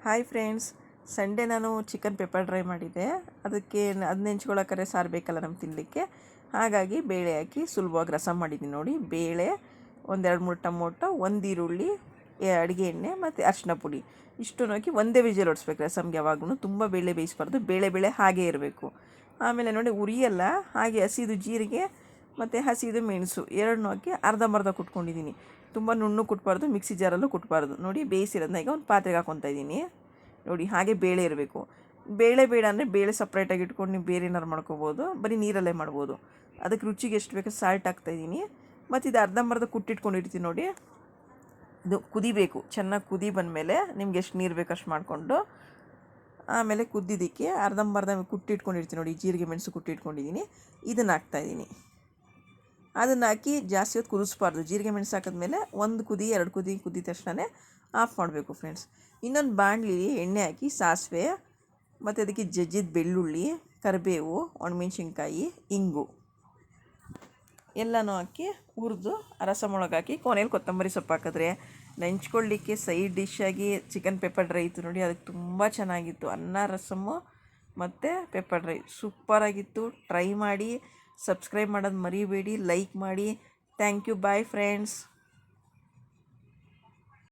Hi friends, Sunday ನಾನು chicken pepper dry ಮಾಡಿದ್ದೆ. ಅದಕ್ಕೆ ಅದನ್ನ ನೆಂಚ್ಕೊಳ್ಳೋಕ್ಕಾರೆ ಸಾರು ಬೇಕಲ್ಲ ನಮ್ಗೆ ತಿನ್ನಲಿಕ್ಕೆ. ಹಾಗಾಗಿ ಬೇಳೆ ಹಾಕಿ ಸುಲಭವಾಗಿ ರಸಮ್ ಮಾಡಿದ್ದೀನಿ ನೋಡಿ. ಬೇಳೆ, ಒಂದೆರಡು ಮೂರು ಟೊಮೊಟೊ, ಒಂದು ಈರುಳ್ಳಿ, ಅಡುಗೆ ಎಣ್ಣೆ ಮತ್ತು ಅರಿಶಿನ ಪುಡಿ ಇಷ್ಟನ್ನು ಹಾಕಿ ಒಂದೇ ವಿಜಿಲ್ ಹೊಡಿಸ್ಬೇಕು. ರಸಮ್ಗೆ ಯಾವಾಗೂ ತುಂಬ ಬೇಳೆ ಬೇಯಿಸ್ಬಾರ್ದು, ಬೇಳೆ ಹಾಗೇ ಇರಬೇಕು. ಆಮೇಲೆ ನೋಡಿ ಉರಿಯಲ್ಲ, ಹಾಗೆ ಹಸಿದು ಜೀರಿಗೆ ಮತ್ತು ಹಸಿದು ಮೆಣಸು ಎರಡನ್ನೂ ಹಾಕಿ ಅರ್ಧಂಬರ್ಧ ಕುಟ್ಕೊಂಡಿದ್ದೀನಿ. ತುಂಬ ನುಣ್ಣು ಕುಟ್ಬಾರ್ದು, ಮಿಕ್ಸಿ ಜಾರಲ್ಲೂ ಕುಟ್ಬಾರ್ದು. ನೋಡಿ ಬೇಯಿಸಿರೋದನ್ನ ಈಗ ಒಂದು ಪಾತ್ರೆಗೆ ಹಾಕ್ಕೊತಾ ಇದ್ದೀನಿ. ನೋಡಿ ಹಾಗೆ ಬೇಳೆ ಇರಬೇಕು. ಬೇಳೆ ಬೇಡ ಅಂದರೆ ಬೇಳೆ ಸಪ್ರೇಟಾಗಿ ಇಟ್ಕೊಂಡು ನೀವು ಬೇರೆ ಏನಾರು ಮಾಡ್ಕೋಬೋದು, ಬರೀ ನೀರಲ್ಲೇ ಮಾಡ್ಬೋದು. ಅದಕ್ಕೆ ರುಚಿಗೆ ಎಷ್ಟು ಬೇಕೋ ಸಾಲ್ಟ್ ಹಾಕ್ತಾಯಿದ್ದೀನಿ. ಮತ್ತು ಇದು ಅರ್ಧಂಬರ್ಧ ಕುಟ್ಟಿಟ್ಕೊಂಡಿರ್ತೀನಿ ನೋಡಿ. ಇದು ಕುದಿಬೇಕು, ಚೆನ್ನಾಗಿ ಕುದಿ ಬಂದಮೇಲೆ ನಿಮ್ಗೆ ಎಷ್ಟು ನೀರು ಬೇಕು ಅಷ್ಟು ಮಾಡಿಕೊಂಡು ಆಮೇಲೆ ಕುದ್ದಿದ್ದಕ್ಕೆ ಅರ್ಧಂಬರ್ಧ ಕುಟ್ಟಿಟ್ಕೊಂಡಿರ್ತೀನಿ ನೋಡಿ. ಜೀರಿಗೆ ಮೆಣಸು ಕುಟ್ಟಿಟ್ಕೊಂಡಿದ್ದೀನಿ, ಇದನ್ನು ಹಾಕ್ತಾಯಿದ್ದೀನಿ. ಅದನ್ನು ಹಾಕಿ ಜಾಸ್ತಿ ಹೊತ್ತು ಕುದಿಸ್ಬಾರ್ದು. ಜೀರಿಗೆ ಮೆಣಸು ಹಾಕಿದ್ಮೇಲೆ ಒಂದು ಕುದಿ ಎರಡು ಕುದಿ ಕುದ್ದಿದ ತಕ್ಷಣ ಆಫ್ ಮಾಡಬೇಕು ಫ್ರೆಂಡ್ಸ್. ಇನ್ನೊಂದು ಬಾಣಲಿಲಿ ಎಣ್ಣೆ ಹಾಕಿ ಸಾಸಿವೆ ಮತ್ತು ಅದಕ್ಕೆ ಜಜ್ಜಿದ ಬೆಳ್ಳುಳ್ಳಿ, ಕರಿಬೇವು, ಒಣಮೆಣ್ಸಿನ್ಕಾಯಿ, ಇಂಗು ಎಲ್ಲನೂ ಹಾಕಿ ಹುರಿದು ರಸಮೊಳಗೆ ಹಾಕಿ ಕೊನೆಯಲ್ಲಿ ಕೊತ್ತಂಬರಿ ಸೊಪ್ಪು ಹಾಕಿದ್ರೆ ನೆಂಚ್ಕೊಳ್ಳಿಕ್ಕೆ ಸೈಡ್ ಡಿಶ್ಶಾಗಿ ಚಿಕನ್ ಪೆಪ್ಪರ್ ಡ್ರೈ ಇತ್ತು ನೋಡಿ. ಅದಕ್ಕೆ ತುಂಬ ಚೆನ್ನಾಗಿತ್ತು. ಅನ್ನ ರಸಮ್ಮು ಮತ್ತು ಪೆಪ್ಪರ್ ಡ್ರೈ ಸೂಪರಾಗಿತ್ತು. ಟ್ರೈ ಮಾಡಿ, ಸಬ್ಸ್ಕ್ರೈಬ್ ಮಾಡೋದು ಮರಿಬೇಡಿ, ಲೈಕ್ ಮಾಡಿ. Thank you, bye friends.